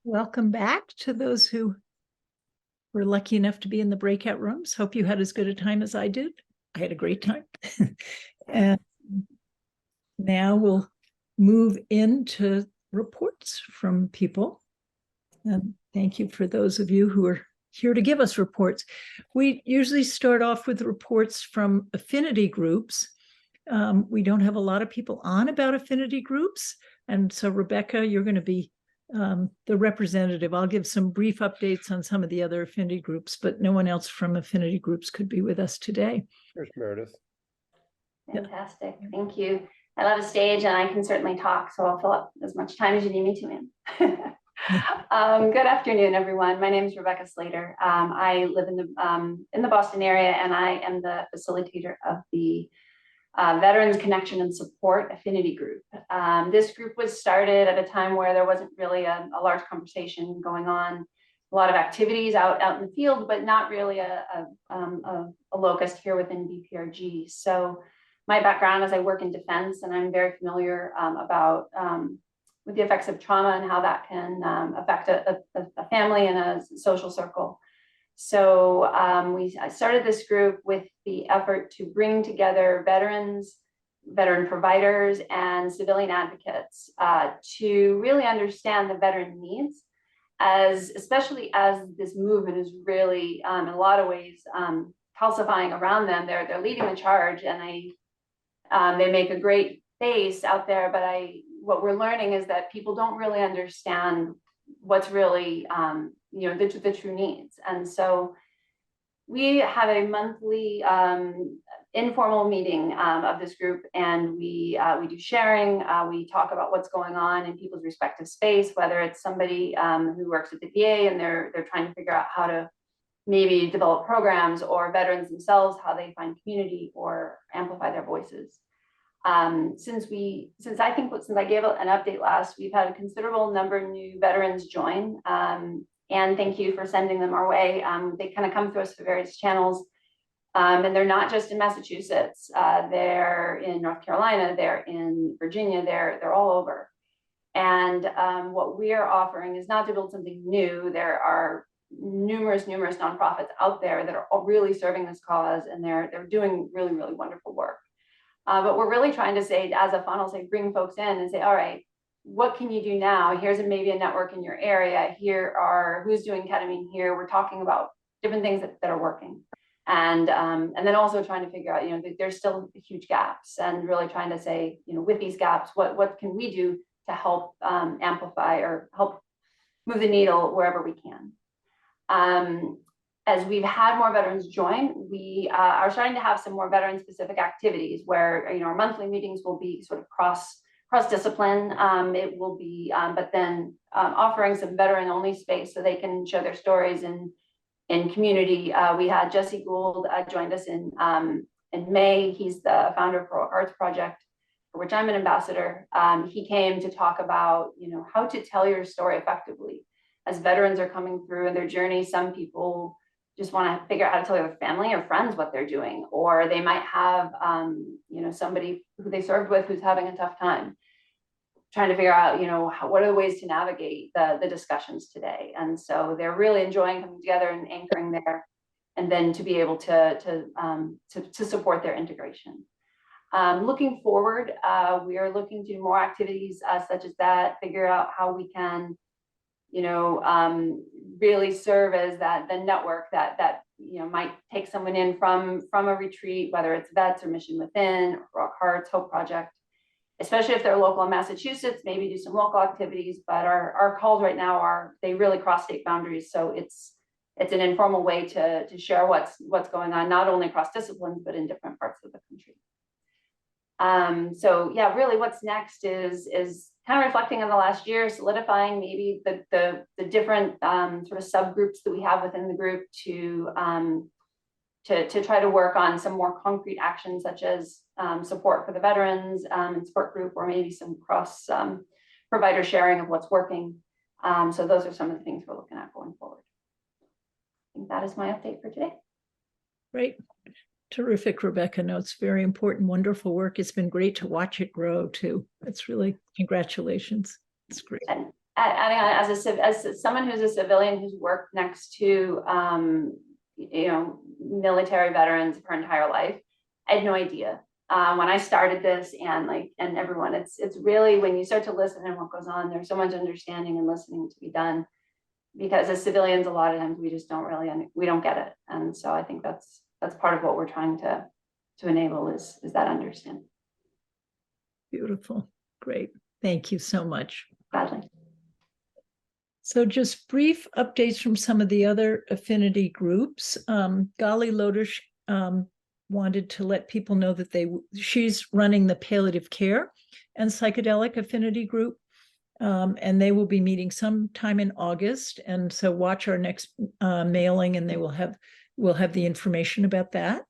Welcome back to those who were lucky enough to be in the breakout rooms. Hope you had as good a time as I did. I had a great time. And now we'll move into reports from people. And thank you for those of you who are here to give us reports. We usually start off with reports from affinity groups. We don't have a lot of people on about affinity groups. And so, Rebecca, you're going to be the representative. I'll give some brief updates on some of the other affinity groups, but no one else from affinity groups could be with us today. Here's Meredith. Fantastic. Thank you. I love a stage and I can certainly talk, so I'll fill up as much time as you need me to, ma'am. Good afternoon, everyone. My name is Rebecca Slater. I live in the Boston area, and I am the facilitator of the Veterans Connection and Support Affinity Group. This group was started at a time where there wasn't really a large conversation going on, a lot of activities out in the field, but not really a locus here within BPRG. So my background is I work in defense, and I'm very familiar with the effects of trauma and how that can affect a family and a social circle. So I started this group with the effort to bring together veterans, veteran providers, and civilian advocates to really understand the veteran needs, especially as this movement is really, in a lot of ways, calcifying around them. They're leading the charge, and they make a great face out there, but what we're learning is that people don't really understand what's really the true needs. And so we have a monthly informal meeting of this group, and we do sharing. We talk about what's going on in people's respective space, whether it's somebody who works at the VA and they're trying to figure out how to maybe develop programs, or veterans themselves, how they find community or amplify their voices. Since I gave an update last, we've had a considerable number of new veterans join, and thank you for sending them our way. They kind of come through us through various channels, and they're not just in Massachusetts. They're in North Carolina, they're in Virginia, they're all over. And what we are offering is not to build something new. There are numerous nonprofits out there that are all really serving this cause, and they're doing really wonderful work. But we're really trying to say, as a funnel, bring folks in and say, all right, what can you do now? Here's maybe a network in your area. Here are who's doing ketamine here. We're talking about different things that are working. And then also trying to figure out, there's still huge gaps, and really trying to say, with these gaps, what can we do to help amplify or help move the needle wherever we can. As we've had more veterans join, we are starting to have some more veteran-specific activities where our monthly meetings will be sort of cross-discipline. It will be, but then offering some veteran-only space so they can share their stories in community. We had Jesse Gould joined us in May. He's the founder of Heroic Arts Project, for which I'm an ambassador. He came to talk about how to tell your story effectively as veterans are coming through in their journey. Some people just want to figure out how to tell their family or friends what they're doing, or they might have somebody who they served with who's having a tough time, trying to figure out what are the ways to navigate the discussions today. And so they're really enjoying coming together and anchoring there, and then to be able to support their integration. Looking forward, we are looking to do more activities such as that, figure out how we can really serve as the network that might take someone in from a retreat, whether it's Vets or Mission Within, or Rock Hearts, Hope Project, especially if they're local in Massachusetts, maybe do some local activities. But our calls right now they really cross state boundaries. So it's an informal way to share what's going on, not only across disciplines, but in different parts of the country. So yeah, really what's next is kind of reflecting on the last year, solidifying maybe the different sort of subgroups that we have within the group to try to work on some more concrete actions, such as support for the veterans and support group, or maybe some cross provider sharing of what's working. So those are some of the things we're looking at going forward. I think that is my update for today. Great. Terrific, Rebecca. No, it's very important, wonderful work. It's been great to watch it grow too. It's really, congratulations. It's great. adding on, as someone who's a civilian who's worked next to military veterans her entire life, I had no idea when I started this, and everyone, it's really when you start to listen and what goes on, there's so much understanding and listening to be done, because as civilians a lot of times we just don't really we don't get it, and so I think that's part of what we're trying to enable is that understanding. Beautiful. Great. Thank you so much. Gladly. So just brief updates from some of the other affinity groups. Gali Lodesh wanted to let people know that she's running the palliative care and psychedelic affinity group, and they will be meeting sometime in August. And so watch our next mailing, and we'll have the information about that.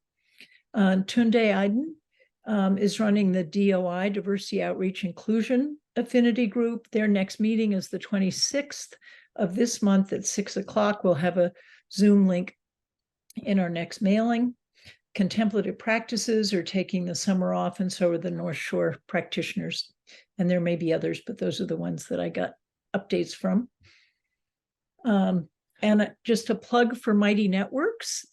Tunde Aydin is running the DOI, Diversity Outreach Inclusion Affinity Group. Their next meeting is the 26th of this month at 6 o'clock. We'll have a Zoom link in our next mailing. Contemplative Practices are taking the summer off, and so are the North Shore practitioners. And there may be others, but those are the ones that I got updates from. And just a plug for Mighty Networks,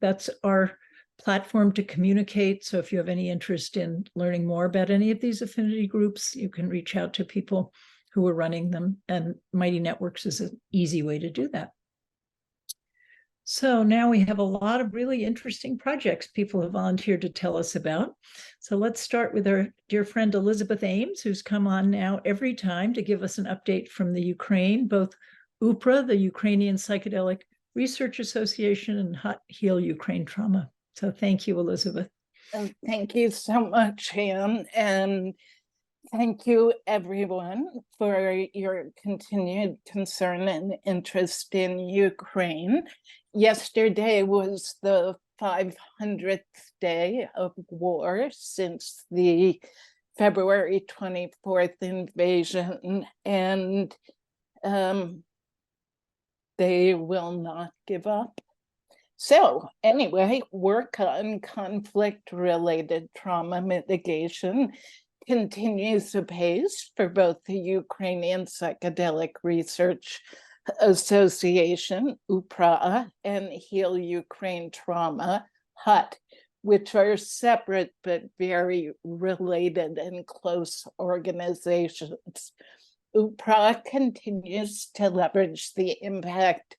that's our platform to communicate. So if you have any interest in learning more about any of these affinity groups, you can reach out to people who are running them, and Mighty Networks is an easy way to do that. So now we have a lot of really interesting projects people have volunteered to tell us about. So let's start with our dear friend Elizabeth Ames, who's come on now every time to give us an update from the Ukraine, both UPRA, the Ukrainian Psychedelic Research Association, and Hot Heal Ukraine Trauma. So thank you, Elizabeth. Thank you so much, Anne, and thank you everyone for your continued concern and interest in Ukraine. Yesterday was the 500th day of war since the February 24th invasion, and they will not give up. So anyway, work on conflict-related trauma mitigation continues apace for both the Ukrainian Psychedelic Research Association, UPRA, and Heal Ukraine Trauma, HUT, which are separate but very related and close organizations. UPRA continues to leverage the impact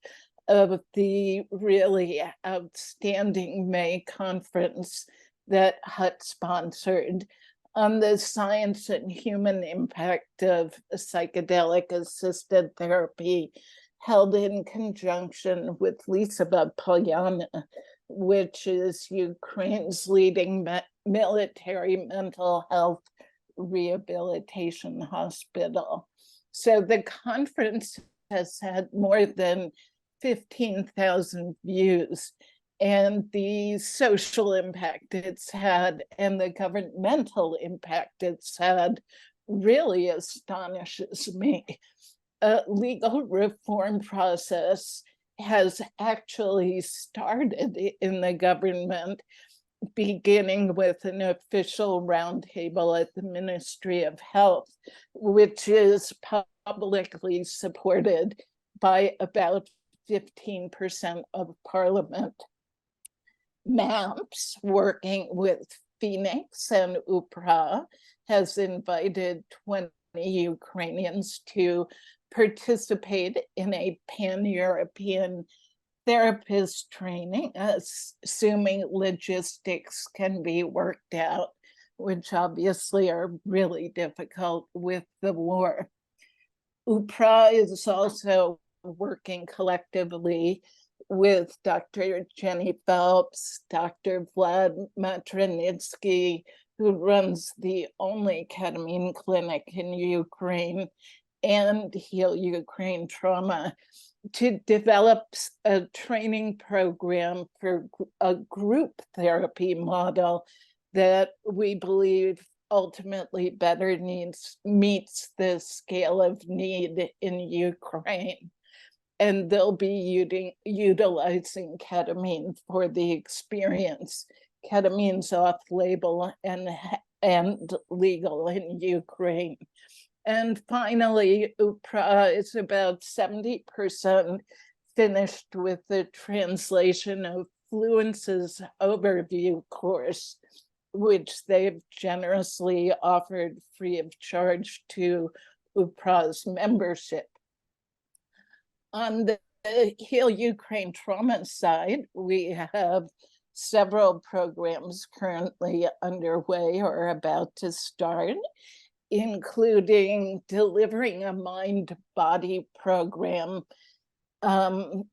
of the really outstanding May conference that HUT sponsored on the science and human impact of psychedelic assisted therapy, held in conjunction with Lisa Polyana, which is Ukraine's leading military mental health rehabilitation hospital. So the conference has had more than 15,000 views, and the social impact it's had and the governmental impact it's had really astonishes me. A legal reform process has actually started in the government, beginning with an official roundtable at the Ministry of Health, which is publicly supported by about 15% of Parliament. MAPS, working with Phoenix and UPRA, has invited 20 Ukrainians to participate in a pan-European therapist training, assuming logistics can be worked out, which obviously are really difficult with the war. UPRA is also working collectively with Dr. Jenny Phelps, Dr. Vlad Matranitsky, who runs the only ketamine clinic in Ukraine, and Heal Ukraine Trauma, to develop a training program for a group therapy model that we believe ultimately better meets the scale of need in Ukraine. And they'll be utilizing ketamine for the experience. Ketamine's off-label and legal in Ukraine. And finally, UPRA is about 70% finished with the translation of Fluence's overview course, which they've generously offered free of charge to UPRA's membership. On the Heal Ukraine Trauma side, we have several programs currently underway or about to start, including delivering a mind-body program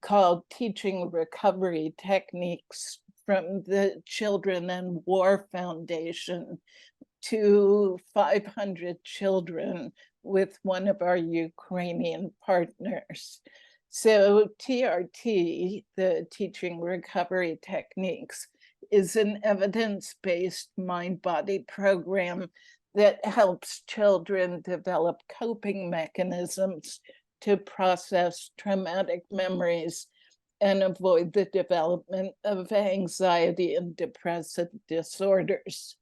called Teaching Recovery Techniques from the Children and War Foundation to 500 children with one of our Ukrainian partners. So TRT, the Teaching Recovery Techniques, is an evidence-based mind-body program that helps children develop coping mechanisms to process traumatic memories and avoid the development of anxiety and depressive disorders.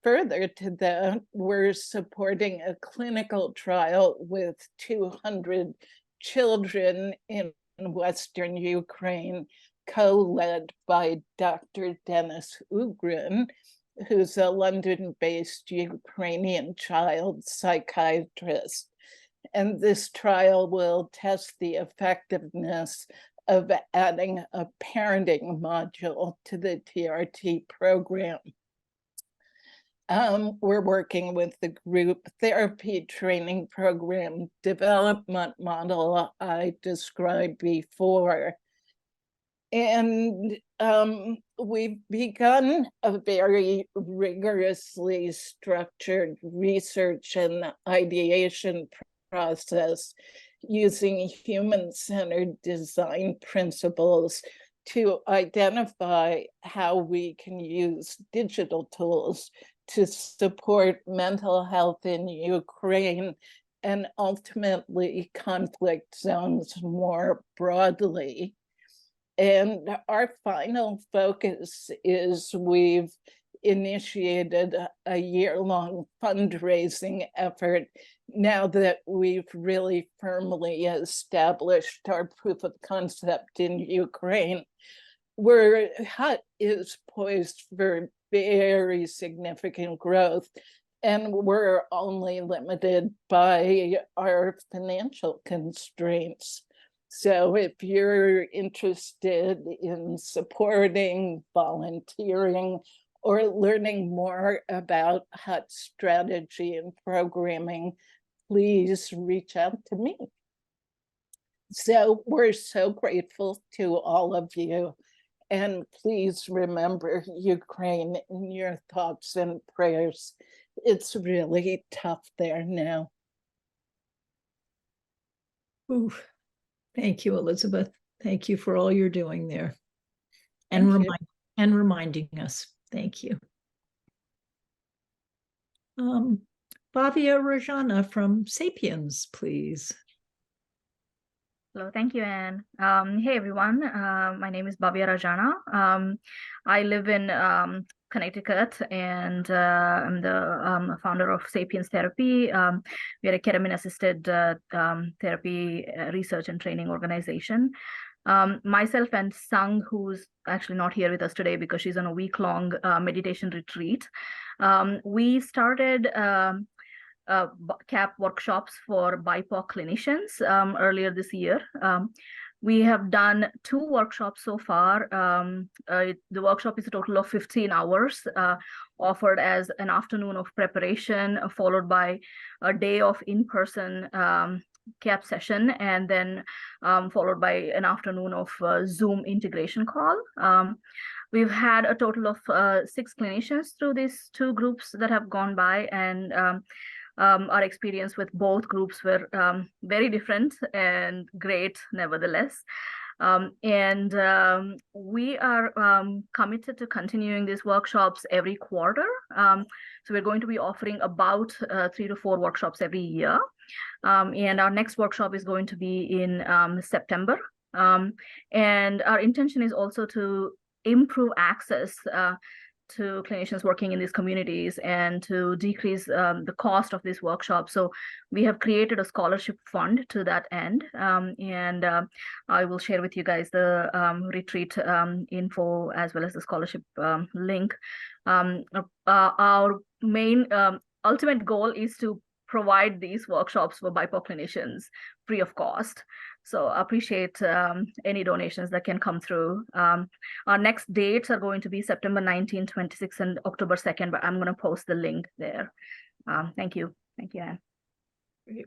Further to that, we're supporting a clinical trial with 200 children in Western Ukraine, co-led by Dr. Dennis Ugrin, who's a London-based Ukrainian child psychiatrist. And this trial will test the effectiveness of adding a parenting module to the TRT program. We're working with the group therapy training program development model I described before. And we've begun a very rigorously structured research and ideation process using human-centered design principles to identify how we can use digital tools to support mental health in Ukraine and ultimately conflict zones more broadly. And our final focus is we've initiated a year-long fundraising effort now that we've really firmly established our proof of concept in Ukraine, where HUT is poised for very significant growth, and we're only limited by our financial constraints. So if you're interested in supporting, volunteering, or learning more about HUT's strategy and programming, please reach out to me. So we're so grateful to all of you. And please remember Ukraine in your thoughts and prayers. It's really tough there now. Ooh, thank you, Elizabeth. Thank you for all you're doing there. And reminding us. Thank you. Bhavya Rajana from Sapiens, please. Hello, thank you, Anne. Hey, everyone. My name is Bhavya Rajana. I live in Connecticut, and I'm the founder of Sapiens Therapy. We are a ketamine-assisted therapy research and training organization. Myself and Sung, who's actually not here with us today because she's on a week-long meditation retreat, we started CAP workshops for BIPOC clinicians earlier this year. We have done 2 workshops so far. The workshop is a total of 15 hours, offered as an afternoon of preparation, followed by a day of in-person CAP session, and then followed by an afternoon of Zoom integration call. We've had a total of 6 clinicians through these 2 groups that have gone by, and our experience with both groups were very different and great nevertheless. We are committed to continuing these workshops every quarter. So we're going to be offering about 3 to 4 workshops every year. And our next workshop is going to be in September. And our intention is also to improve access to clinicians working in these communities and to decrease the cost of these workshops. So we have created a scholarship fund to that end. And I will share with you guys the retreat info as well as the scholarship link. Our main ultimate goal is to provide these workshops for BIPOC clinicians free of cost. So appreciate any donations that can come through. Our next dates are going to be September 19, 26, and October 2nd, but I'm going to post the link there. Thank you. Thank you, Anne. Great.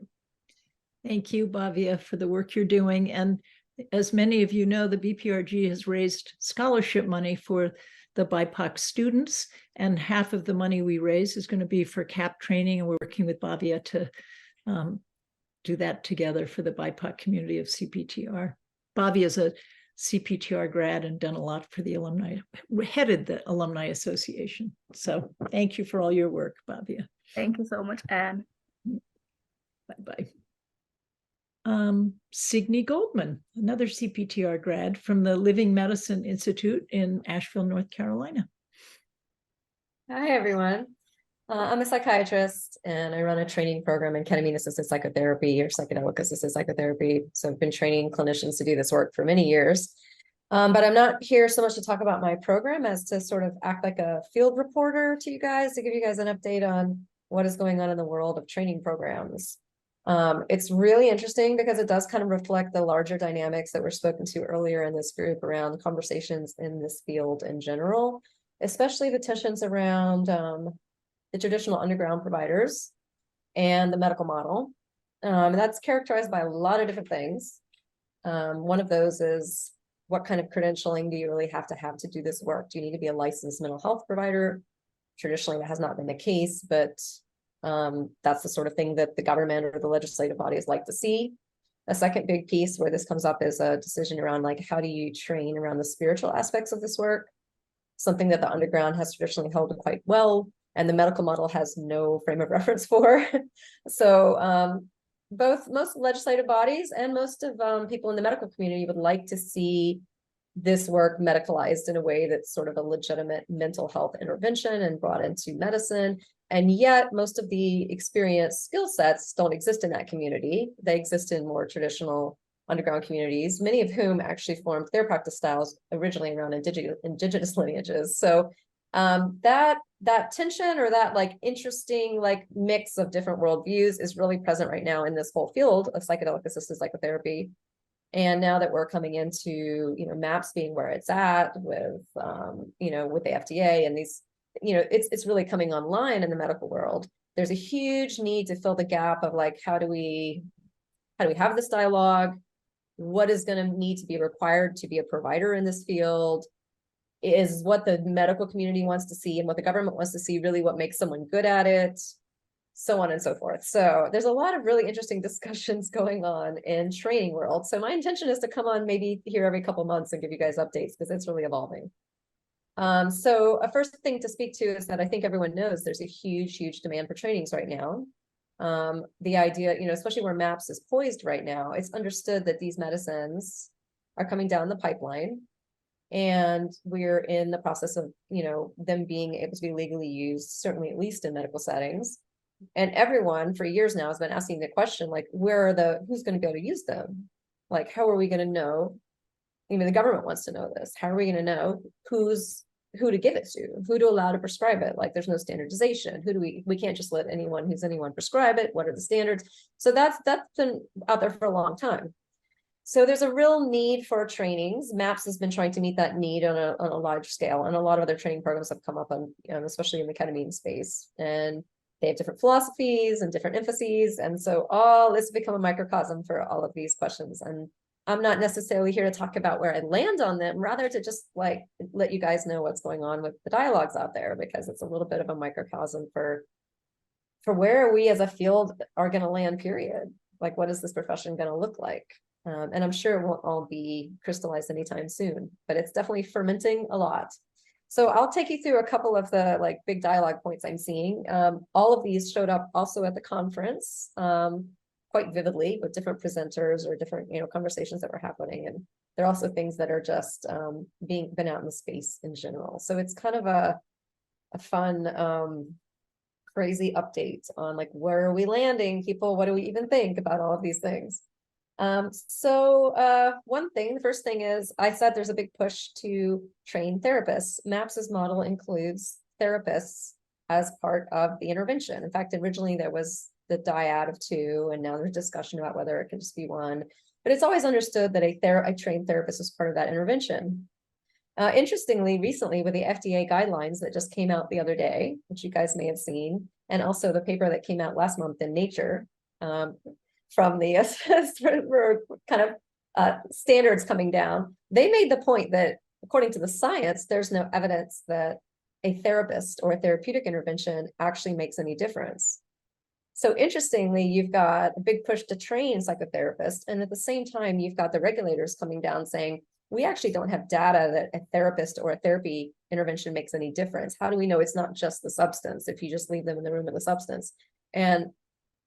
Thank you, Bhavya, for the work you're doing. And as many of you know, the BPRG has raised scholarship money for the BIPOC students, and half of the money we raise is going to be for CAP training, and we're working with Bhavya to do that together for the BIPOC community of CPTR. Bhavya is a CPTR grad and done a lot for the alumni, headed the Alumni Association. So thank you for all your work, Bhavya. Thank you so much, Anne. Bye-bye. Signe Goldman, another CPTR grad from the Living Medicine Institute in Asheville, North Carolina. Hi, everyone. I'm a psychiatrist and I run a training program in ketamine-assisted psychotherapy or psychedelic-assisted psychotherapy. So I've been training clinicians to do this work for many years. But I'm not here so much to talk about my program as to sort of act like a field reporter to you guys, to give you guys an update on what is going on in the world of training programs. It's really interesting because it does kind of reflect the larger dynamics that were spoken to earlier in this group around conversations in this field in general, especially the tensions around the traditional underground providers and the medical model. That's characterized by a lot of different things. One of those is, what kind of credentialing do you really have to do this work? Do you need to be a licensed mental health provider? Traditionally, that has not been the case, but that's the sort of thing that the government or the legislative bodies like to see. A second big piece where this comes up is a decision around, like, how do you train around the spiritual aspects of this work? Something that the underground has traditionally held quite well, and the medical model has no frame of reference for. So most legislative bodies and most of people in the medical community would like to see this work medicalized in a way that's sort of a legitimate mental health intervention and brought into medicine. And yet most of the experienced skill sets don't exist in that community. They exist in more traditional underground communities, many of whom actually formed their practice styles originally around indigenous lineages. So that tension, or that like interesting like mix of different worldviews, is really present right now in this whole field of psychedelic assisted psychotherapy. And now that we're coming into, MAPS being where it's at with, with the FDA and these, it's really coming online in the medical world. There's a huge need to fill the gap of, like, how do we have this dialogue? What is going to need to be required to be a provider in this field? Is what the medical community wants to see and what the government wants to see really what makes someone good at it? So on and so forth. So there's a lot of really interesting discussions going on in training world. So my intention is to come on maybe here every couple months and give you guys updates, because it's really evolving. So a first thing to speak to is that I think everyone knows there's a huge demand for trainings right now. The idea, especially where MAPS is poised right now, it's understood that these medicines are coming down the pipeline, and we're in the process of, them being able to be legally used, certainly at least in medical settings. And everyone for years now has been asking the question, like, who's going to be able to use them? Like, how are we going to know? Even the government wants to know this. How are we going to know who to give it to, who to allow to prescribe it? Like, there's no standardization. We can't just let anyone prescribe it. What are the standards? So that's been out there for a long time. So there's a real need for trainings. MAPS has been trying to meet that need on a large scale, and a lot of other training programs have come up on, especially in the ketamine space, and they have different philosophies and different emphases. And so all this has become a microcosm for all of these questions. And I'm not necessarily here to talk about where I land on them, rather to just like let you guys know what's going on with the dialogues out there, because it's a little bit of a microcosm for where we as a field are going to land, period. Like, what is this profession going to look like? And I'm sure it won't all be crystallized anytime soon, but it's definitely fermenting a lot. So I'll take you through a couple of the like big dialogue points I'm seeing. All of these showed up also at the conference quite vividly with different presenters or different, conversations that were happening. And there are also things that are just been out in the space in general. So it's kind of a fun, crazy update on like, where are we landing, people? What do we even think about all of these things? One thing, the first thing is, I said there's a big push to train therapists. MAPS's model includes therapists as part of the intervention. In fact, originally there was the dyad of 2, and now there's discussion about whether it can just be 1. But it's always understood that a trained therapist is part of that intervention. Interestingly, recently with the FDA guidelines that just came out the other day, which you guys may have seen, and also the paper that came out last month in Nature, from the kind of standards coming down, they made the point that according to the science, there's no evidence that a therapist or a therapeutic intervention actually makes any difference. So interestingly, you've got a big push to train psychotherapists, and at the same time, you've got the regulators coming down saying, we actually don't have data that a therapist or a therapy intervention makes any difference. How do we know it's not just the substance if you just leave them in the room with the substance? And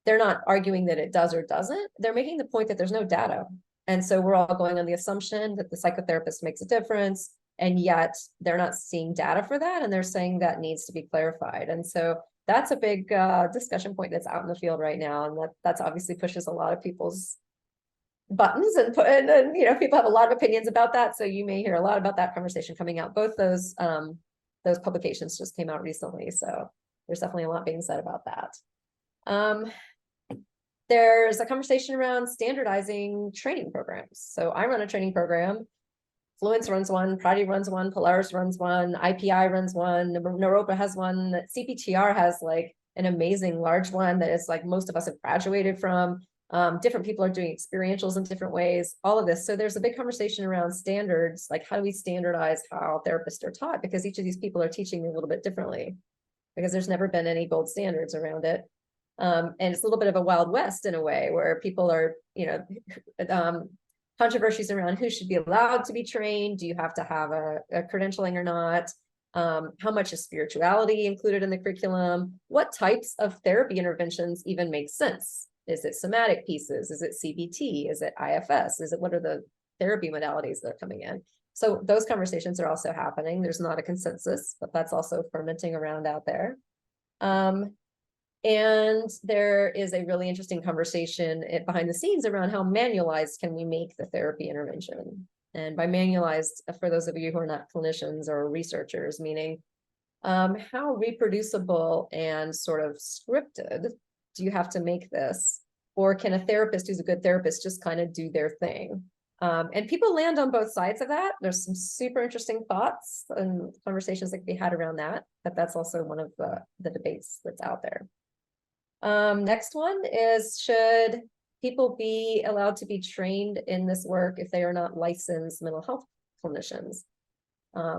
they're not arguing that it does or doesn't. They're making the point that there's no data. And so we're all going on the assumption that the psychotherapist makes a difference, and yet they're not seeing data for that. And they're saying that needs to be clarified. And so that's a big discussion point that's out in the field right now. And that's obviously pushes a lot of people's buttons, and people have a lot of opinions about that. So you may hear a lot about that conversation coming out. Both those publications just came out recently. So there's definitely a lot being said about that. There's a conversation around standardizing training programs. So I run a training program. Fluence runs one, Prodigy runs one, Polaris runs one, IPI runs one, Naropa has one, CPTR has like an amazing large one that is like most of us have graduated from. Different people are doing experientials in different ways, all of this. So there's a big conversation around standards, like how do we standardize how therapists are taught? Because each of these people are teaching a little bit differently, because there's never been any gold standards around it. And it's a little bit of a Wild West in a way, where people are, controversies around who should be allowed to be trained. Do you have to have a credentialing or not? How much is spirituality included in the curriculum? What types of therapy interventions even make sense? Is it somatic pieces? Is it CBT? Is it IFS? What are the therapy modalities that are coming in? So those conversations are also happening. There's not a consensus, but that's also fermenting around out there. And there is a really interesting conversation behind the scenes around how manualized can we make the therapy intervention. And by manualized, for those of you who are not clinicians or researchers, meaning how reproducible and sort of scripted do you have to make this? Or can a therapist who's a good therapist just kind of do their thing? And people land on both sides of that. There's some super interesting thoughts and conversations that can be had around that, but that's also one of the debates that's out there. Next one is, should people be allowed to be trained in this work if they are not licensed mental health clinicians?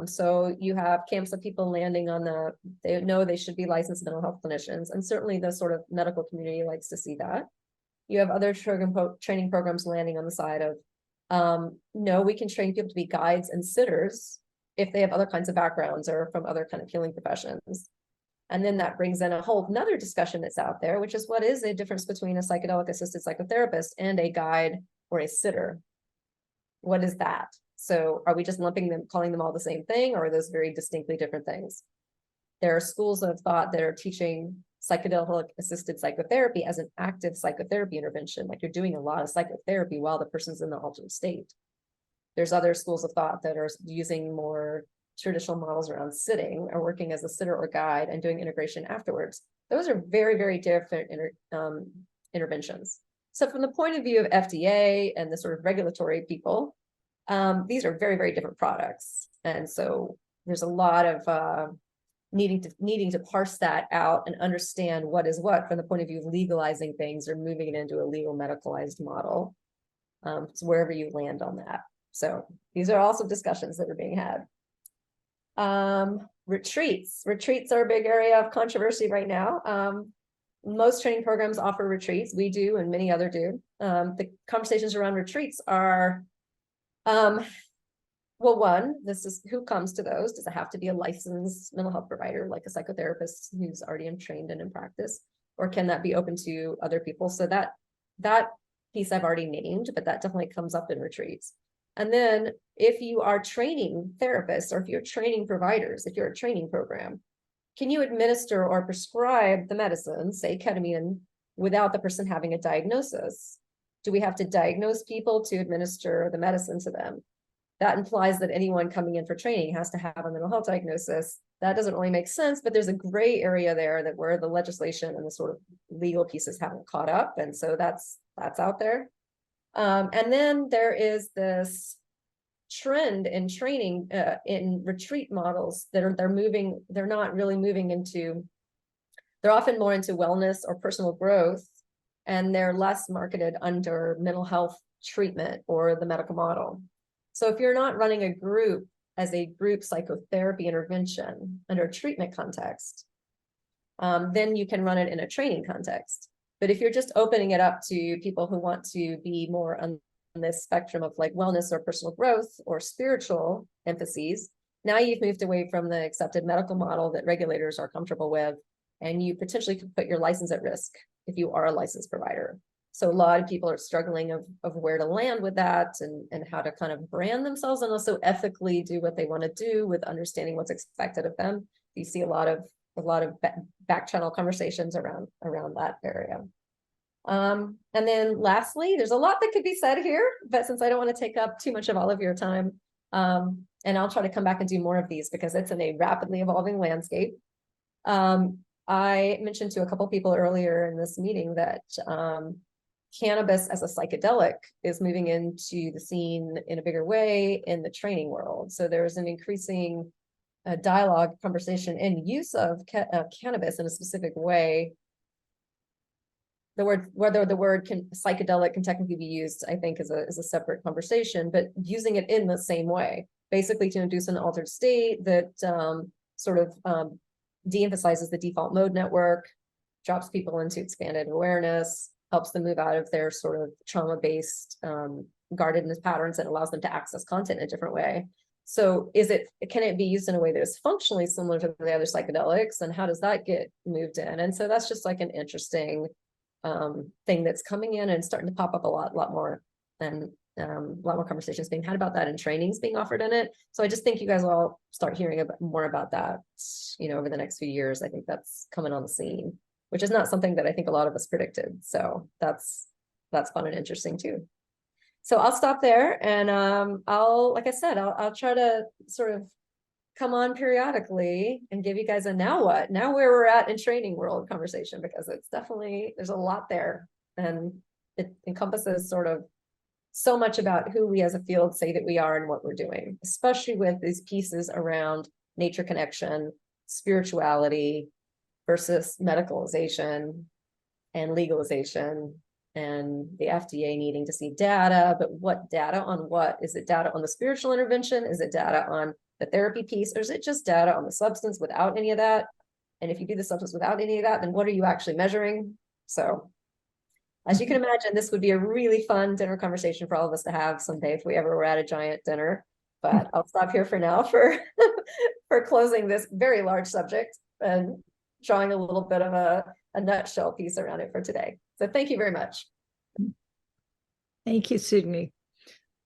So you have camps of people landing on they know they should be licensed mental health clinicians, and certainly the sort of medical community likes to see that. You have other training programs landing on the side of, no, we can train people to be guides and sitters if they have other kinds of backgrounds or from other kind of healing professions. And then that brings in a whole nother discussion that's out there, which is, what is the difference between a psychedelic assisted psychotherapist and a guide or a sitter? What is that? So are we just lumping them, calling them all the same thing, or are those very distinctly different things? There are schools of thought that are teaching psychedelic assisted psychotherapy as an active psychotherapy intervention, like you're doing a lot of psychotherapy while the person's in the altered state. There's other schools of thought that are using more traditional models around sitting, or working as a sitter or guide and doing integration afterwards. Those are very, very different interventions. So from the point of view of FDA and the sort of regulatory people, these are very, very different products. And so there's a lot of needing to parse that out and understand what is what from the point of view of legalizing things or moving it into a legal medicalized model. So wherever you land on that. So these are also discussions that are being had. Retreats are a big area of controversy right now. Most training programs offer retreats. We do, and many other do. The conversations around retreats are, well, one, this is who comes to those. Does it have to be a licensed mental health provider, like a psychotherapist who's already trained and in practice, or can that be open to other people? So that piece I've already named, but that definitely comes up in retreats. And then if you are training therapists, or if you're training providers, if you're a training program, can you administer or prescribe the medicine, say ketamine, without the person having a diagnosis? Do we have to diagnose people to administer the medicine to them? That implies that anyone coming in for training has to have a mental health diagnosis. That doesn't really make sense, but there's a gray area there that where the legislation and the sort of legal pieces haven't caught up. And so that's out there. And then there is this trend in training in retreat models that they're not really moving into, they're often more into wellness or personal growth, and they're less marketed under mental health treatment or the medical model. So if you're not running a group as a group psychotherapy intervention under a treatment context, then you can run it in a training context. But if you're just opening it up to people who want to be more on this spectrum of like wellness or personal growth or spiritual emphases, now you've moved away from the accepted medical model that regulators are comfortable with, and you potentially could put your license at risk if you are a licensed provider. So a lot of people are struggling of where to land with that and how to kind of brand themselves and also ethically do what they want to do with understanding what's expected of them. You see a lot of back channel conversations around that area. And then lastly, there's a lot that could be said here, but since I don't want to take up too much of all of your time, and I'll try to come back and do more of these because it's in a rapidly evolving landscape. I mentioned to a couple people earlier in this meeting that cannabis as a psychedelic is moving into the scene in a bigger way in the training world. So there's an increasing dialogue, conversation, and use of cannabis in a specific way. Whether the word psychedelic can technically be used, I think is a separate conversation, but using it in the same way, basically to induce an altered state that de-emphasizes the default mode network, drops people into expanded awareness, helps them move out of their sort of trauma-based guardedness patterns, and allows them to access content in a different way. So can it be used in a way that is functionally similar to the other psychedelics, and how does that get moved in? And so that's just like an interesting thing that's coming in and starting to pop up a lot more, and a lot more conversations being had about that, and trainings being offered in it. So I just think you guys will all start hearing more about that, over the next few years. I think that's coming on the scene, which is not something that I think a lot of us predicted. So that's fun and interesting too. So I'll stop there, and like I said, I'll try to sort of come on periodically and give you guys a now where we're at in training world conversation, because it's definitely, there's a lot there, and it encompasses sort of so much about who we as a field say that we are and what we're doing, especially with these pieces around nature connection, spirituality versus medicalization and legalization, and the FDA needing to see data. But what data on what? Is it data on the spiritual intervention? Is it data on the therapy piece, or is it just data on the substance without any of that? And if you do the substance without any of that, then what are you actually measuring? So as you can imagine, this would be a really fun dinner conversation for all of us to have someday if we ever were at a giant dinner. But I'll stop here for now for closing this very large subject and drawing a little bit of a nutshell piece around it for today. So thank you very much. Thank you, Sydney.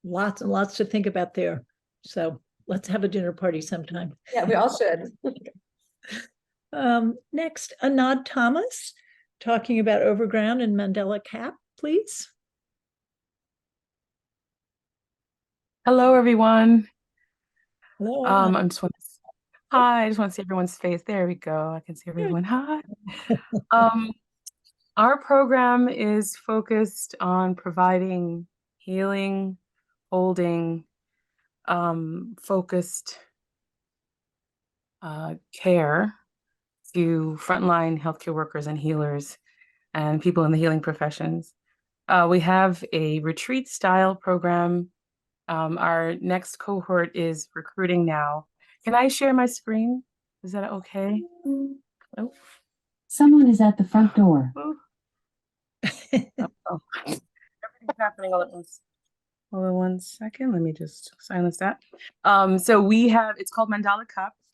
Lots and lots to think about there. So let's have a dinner party sometime. Yeah, we all should. Next, Anand Thomas, talking about Overground and Mandela Cap, please. Hello, everyone. Hello. Hi, I just want to see everyone's face. There we go. I can see everyone. Hi. Our program is focused on providing healing, holding, focused care to frontline healthcare workers and healers and people in the healing professions. We have a retreat style program. Our next cohort is recruiting now. Can I share my screen? Is that okay? Oh. Someone is at the front door. Oh. Everything's happening all at once. Hold on 1 second. Let me just silence that. So we have, it's called Mandala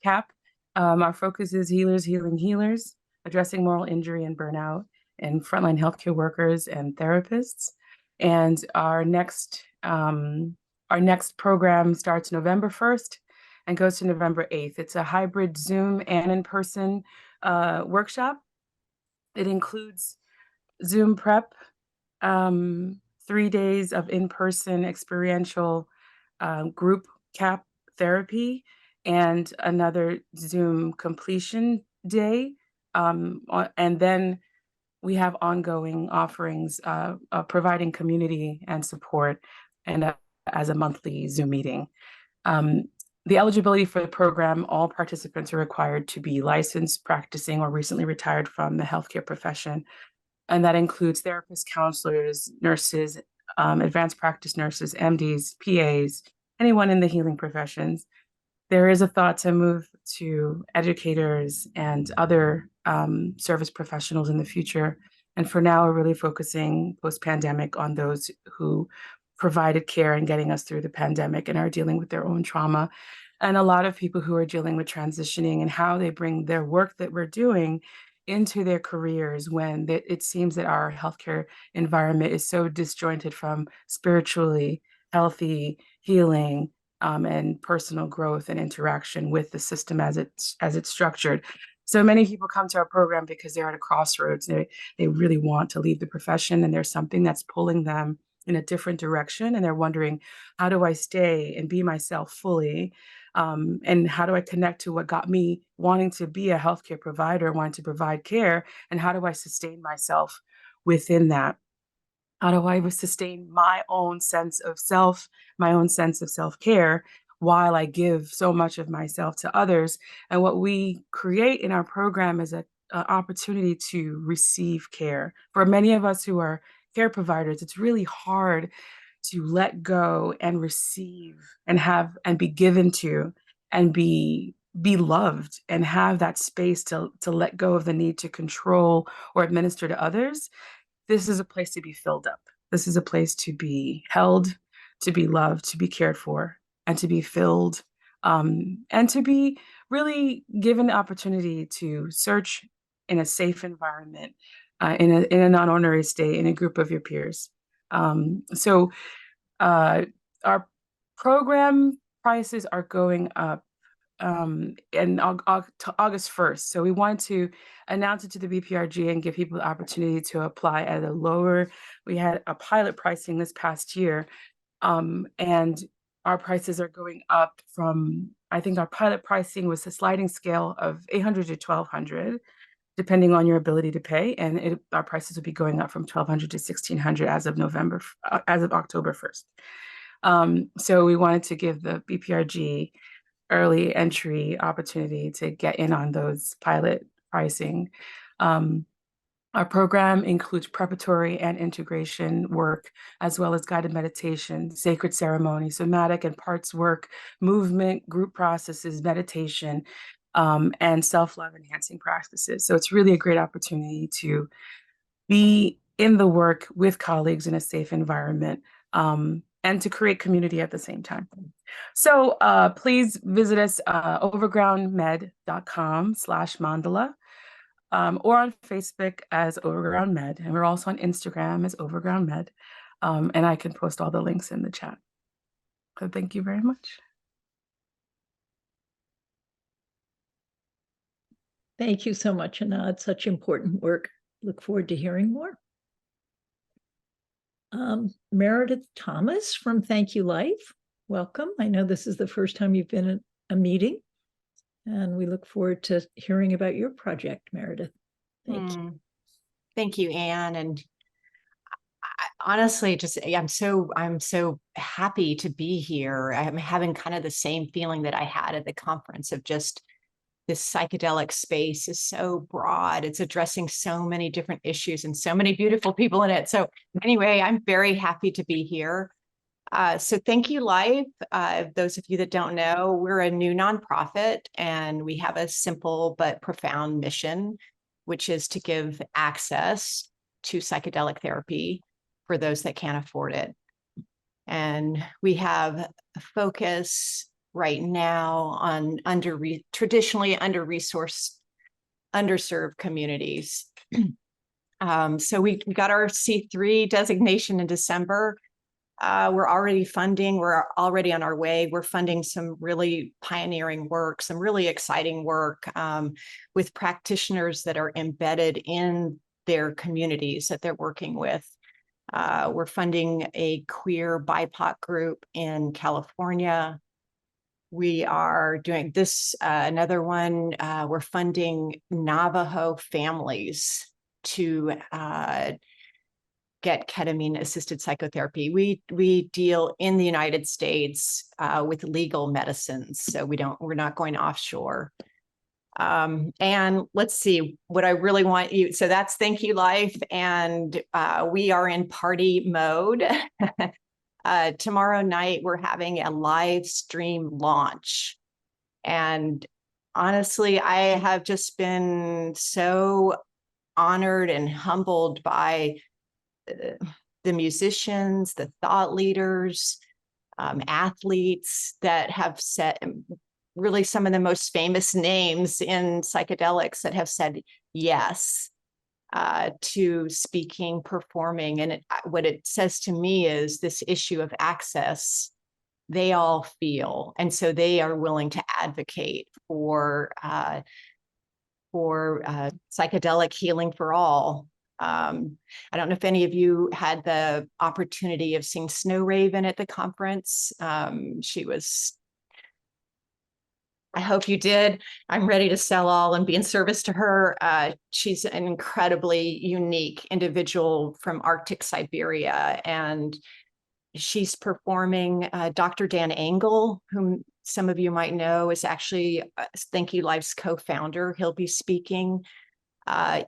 Cap. Our focus is healers, healing healers, addressing moral injury and burnout, and frontline healthcare workers and therapists. And our next program starts November 1st, and goes to November 8th. It's a hybrid Zoom and in-person workshop. It includes Zoom prep, 3 days of in-person experiential group CAP therapy, and another Zoom completion day. And then we have ongoing offerings providing community and support and as a monthly Zoom meeting. The eligibility for the program, all participants are required to be licensed, practicing, or recently retired from the healthcare profession. And that includes therapists, counselors, nurses, advanced practice nurses, MDs, PAs, anyone in the healing professions. There is a thought to move to educators and other service professionals in the future. And for now, we're really focusing post-pandemic on those who provided care and getting us through the pandemic and are dealing with their own trauma. And a lot of people who are dealing with transitioning and how they bring their work that we're doing into their careers when it seems that our healthcare environment is so disjointed from spiritually healthy healing and personal growth and interaction with the system as it's structured. So many people come to our program because they're at a crossroads. They really want to leave the profession, and there's something that's pulling them in a different direction, and they're wondering, how do I stay and be myself fully? And how do I connect to what got me wanting to be a healthcare provider, wanting to provide care, and how do I sustain myself within that? How do I sustain my own sense of self, my own sense of self-care, while I give so much of myself to others? And what we create in our program is an opportunity to receive care. For many of us who are care providers, it's really hard to let go and receive and have and be given to and be loved and have that space to let go of the need to control or administer to others. This is a place to be filled up. This is a place to be held, to be loved, to be cared for, and to be filled, and to be really given the opportunity to search in a safe environment, in a non-ordinary state, in a group of your peers. So our program prices are going up in August 1st. So we wanted to announce it to the BPRG and give people the opportunity to apply at a lower. We had a pilot pricing this past year, and our prices are going up from, I think our pilot pricing was a sliding scale of $800 to $1,200, depending on your ability to pay. And our prices will be going up from $1,200 to $1,600 as of October 1st. So we wanted to give the BPRG early entry opportunity to get in on those pilot pricing. Our program includes preparatory and integration work, as well as guided meditation, sacred ceremony, somatic and parts work, movement, group processes, meditation, and self-love enhancing practices. So it's really a great opportunity to be in the work with colleagues in a safe environment, and to create community at the same time. So please visit us, overgroundmed.com/mandala, or on Facebook as Overground Med. And we're also on Instagram as Overground Med. And I can post all the links in the chat. So thank you very much. Thank you so much, Anna. It's such important work. Look forward to hearing more. Meredith Thomas from Thank You Life, welcome. I know this is the first time you've been at a meeting, and we look forward to hearing about your project, Meredith. Thank you. Thank you, Anne. And honestly, I'm so happy to be here. I'm having kind of the same feeling that I had at the conference of just this psychedelic space is so broad. It's addressing so many different issues and so many beautiful people in it. So anyway, I'm very happy to be here. So Thank You Life. Those of you that don't know, we're a new nonprofit, and we have a simple but profound mission, which is to give access to psychedelic therapy for those that can't afford it. And we have a focus right now on traditionally under-resourced, underserved communities. So we got our C3 designation in December. We're already funding, we're already on our way. We're funding some really pioneering work, some really exciting work with practitioners that are embedded in their communities that they're working with. We're funding a queer BIPOC group in California. We are doing this, another one, we're funding Navajo families to get ketamine assisted psychotherapy. We deal in the United States with legal medicines, so we're not going offshore. And let's see what I really want you. So that's Thank You Life, and we are in party mode. Tomorrow night we're having a live stream launch, and honestly, I have just been so honored and humbled by the musicians, the thought leaders, athletes that have said, really some of the most famous names in psychedelics that have said yes to speaking, performing. And what it says to me is this issue of access, they all feel. And so they are willing to advocate for psychedelic healing for all. I don't know if any of you had the opportunity of seeing Snow Raven at the conference. She was, I hope you did. I'm ready to sell all and be in service to her. She's an incredibly unique individual from Arctic Siberia, and she's performing. Dr. Dan Engel, whom some of you might know, is actually Thank You Life's co-founder. He'll be speaking.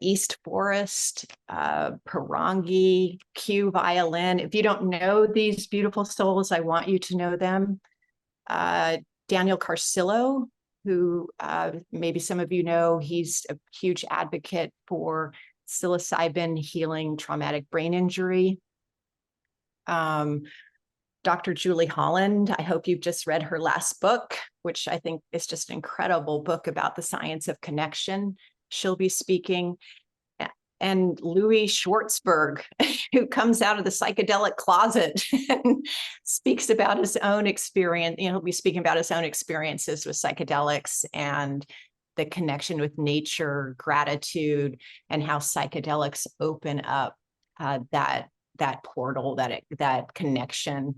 East Forest, Parangi, Q Violin. If you don't know these beautiful souls, I want you to know them. Daniel Carcillo, who maybe some of you know, he's a huge advocate for psilocybin healing traumatic brain injury. Dr. Julie Holland, I hope you've just read her last book, which I think is just an incredible book about the science of connection. She'll be speaking. And Louis Schwartzberg, who comes out of the psychedelic closet and speaks about his own experience. He'll be speaking about his own experiences with psychedelics and the connection with nature, gratitude, and how psychedelics open up that portal, that connection.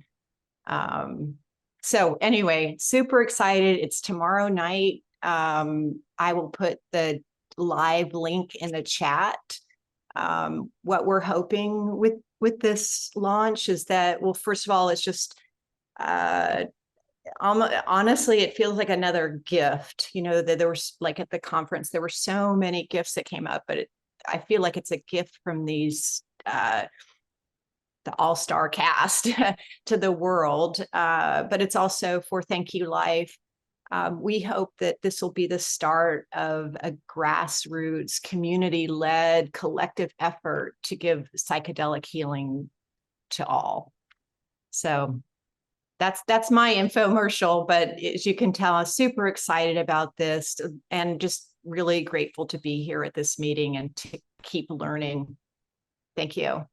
So anyway, super excited. It's tomorrow night. I will put the live link in the chat. What we're hoping with this launch is that, well, first of all, it's just honestly, it feels like another gift. You know, that there was, like at the conference, there were so many gifts that came up, but I feel like it's a gift from these the all-star cast to the world, but it's also for Thank You Life. We hope that this will be the start of a grassroots, community-led, collective effort to give psychedelic healing to all. So that's my infomercial, but as you can tell, I'm super excited about this and just really grateful to be here at this meeting and to keep learning. Thank you.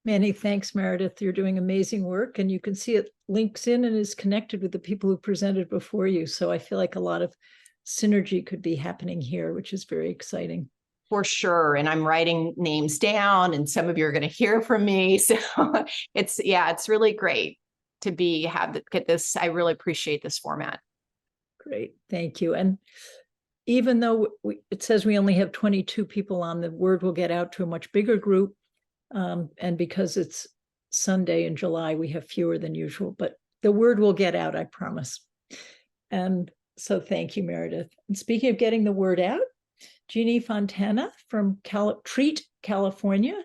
Many thanks, Meredith. You're doing amazing work, and you can see it links in and is connected with the people who presented before you. So I feel like a lot of synergy could be happening here, which is very exciting. For sure. And I'm writing names down, and some of you are going to hear from me. So it's really great to get this. I really appreciate this format. Great. Thank you. And even though it says we only have 22 people on, the word will get out to a much bigger group. And because it's Sunday in July, we have fewer than usual, but the word will get out, I promise. And so thank you, Meredith. And speaking of getting the word out, Jeannie Fontana from Treat, California,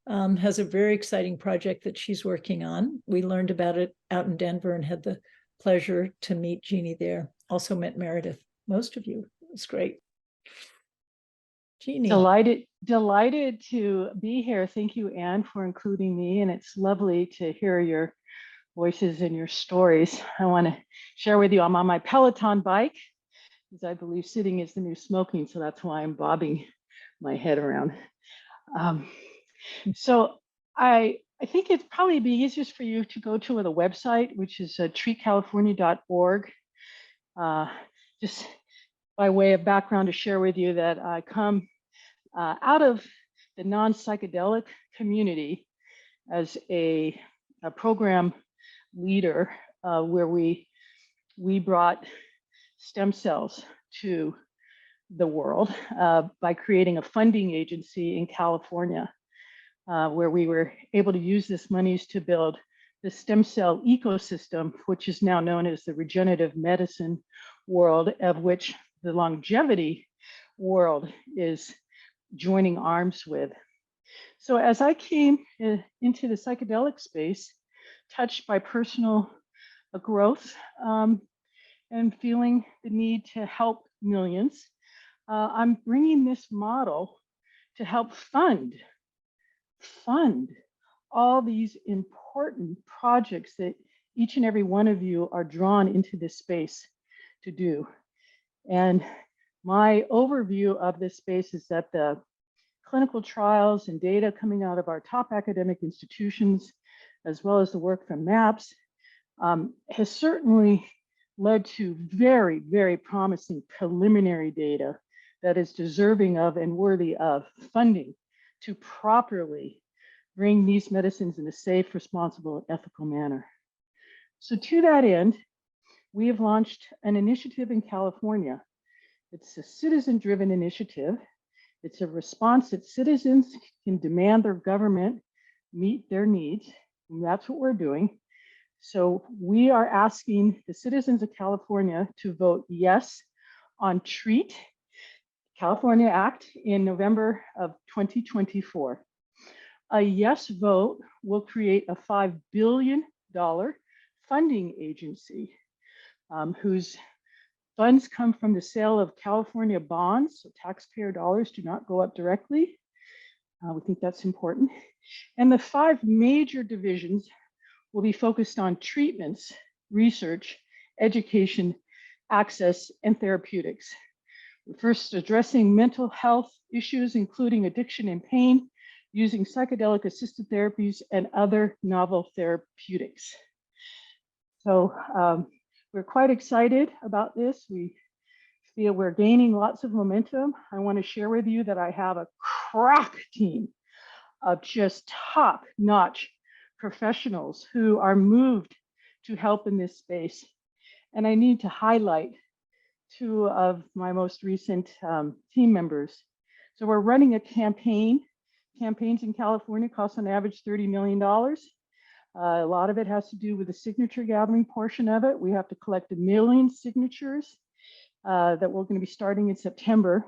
has a very exciting project that she's working on. We learned about it out in Denver and had the pleasure to meet Jeannie there. Also met Meredith, most of you. It was great. Jeannie. Delighted to be here. Thank you, Anne, for including me. And it's lovely to hear your voices and your stories. I want to share with you, I'm on my Peloton bike, because I believe sitting is the new smoking. So that's why I'm bobbing my head around. So I think it'd probably be easiest for you to go to the website, which is treatcalifornia.org. Just by way of background to share with you that I come out of the non-psychedelic community as a program leader where we brought stem cells to the world by creating a funding agency in California, where we were able to use this monies to build the stem cell ecosystem, which is now known as the regenerative medicine world, of which the longevity world is joining arms with. So as I came into the psychedelic space, touched by personal growth and feeling the need to help millions, I'm bringing this model to help fund all these important projects that each and every one of you are drawn into this space to do. And my overview of this space is that the clinical trials and data coming out of our top academic institutions, as well as the work from MAPS, has certainly led to very, very promising preliminary data that is deserving of and worthy of funding to properly bring these medicines in a safe, responsible, ethical manner. So to that end, we have launched an initiative in California. It's a citizen-driven initiative. It's a response that citizens can demand their government meet their needs, and that's what we're doing. So we are asking the citizens of California to vote yes on TREAT, California Act, in November of 2024. A yes vote will create a $5 billion funding agency whose funds come from the sale of California bonds, so taxpayer dollars do not go up directly. We think that's important. And the 5 major divisions will be focused on treatments, research, education, access, and therapeutics. We're first addressing mental health issues, including addiction and pain, using psychedelic assisted therapies and other novel therapeutics. So we're quite excited about this. We feel we're gaining lots of momentum. I want to share with you that I have a crack team of just top-notch professionals who are moved to help in this space. And I need to highlight 2 of my most recent team members. So we're running a campaign. Campaigns in California cost on average $30 million. A lot of it has to do with the signature gathering portion of it. We have to collect 1 million signatures that we're going to be starting in September.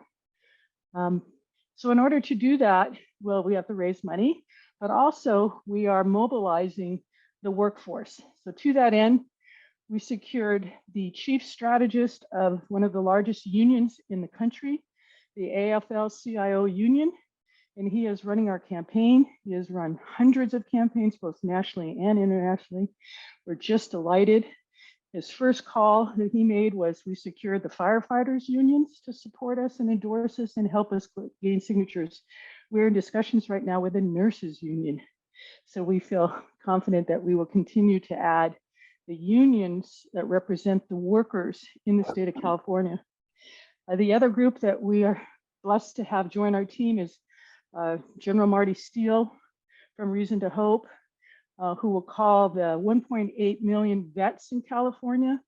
So in order to do that, well, we have to raise money, but also we are mobilizing the workforce. So to that end, we secured the chief strategist of one of the largest unions in the country, the AFL-CIO union, and he is running our campaign. He has run hundreds of campaigns, both nationally and internationally. We're just delighted. His first call that he made was we secured the firefighters unions to support us and endorse us and help us gain signatures. We're in discussions right now with the nurses union. So we feel confident that we will continue to add the unions that represent the workers in the state of California. The other group that we are blessed to have join our team is General Marty Steele from Reason to Hope, who will call the 1.8 million vets in California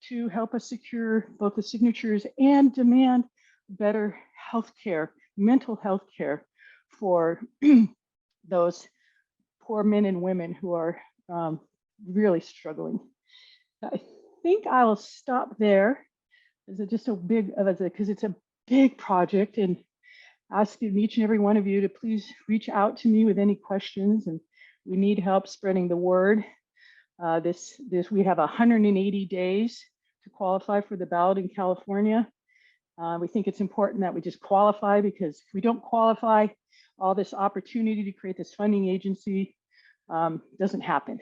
to help us secure both the signatures and demand better healthcare, mental health care for those poor men and women who are really struggling. I think I'll stop there. It's just a big, because it's a big project, and asking each and every one of you to please reach out to me with any questions, and we need help spreading the word. We have 180 days to qualify for the ballot in California. We think it's important that we just qualify, because if we don't qualify, all this opportunity to create this funding agency doesn't happen.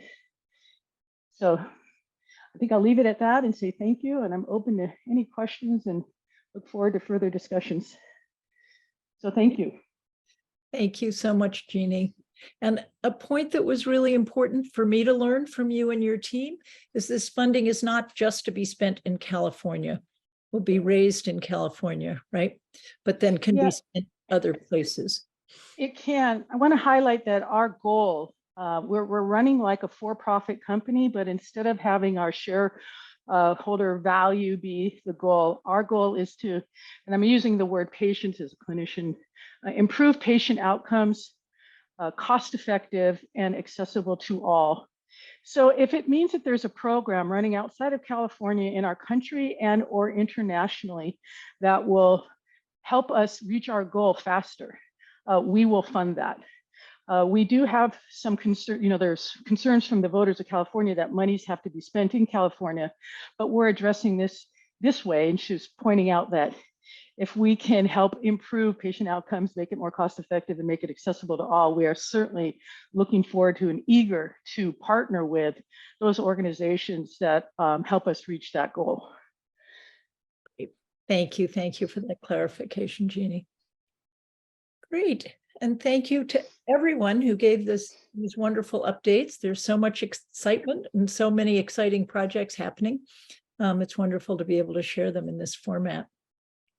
So I think I'll leave it at that and say thank you, and I'm open to any questions and look forward to further discussions. So thank you. Thank you so much, Jeannie. And a point that was really important for me to learn from you and your team is this funding is not just to be spent in California, will be raised in California, right? But then can Yeah. be spent other places. It can. I want to highlight that our goal, we're running like a for-profit company, but instead of having our shareholder value be the goal, our goal is to, and I'm using the word patients as a clinician, improve patient outcomes, cost-effective and accessible to all. So if it means that there's a program running outside of California in our country and or internationally that will help us reach our goal faster, we will fund that. We do have some concern, there's concerns from the voters of California that monies have to be spent in California, but we're addressing this way. And she was pointing out that if we can help improve patient outcomes, make it more cost effective and make it accessible to all, we are certainly looking forward to and eager to partner with those organizations that help us reach that goal. Thank you. Thank you for that clarification, Jeannie. Great. And thank you to everyone who gave these wonderful updates. There's so much excitement and so many exciting projects happening. It's wonderful to be able to share them in this format.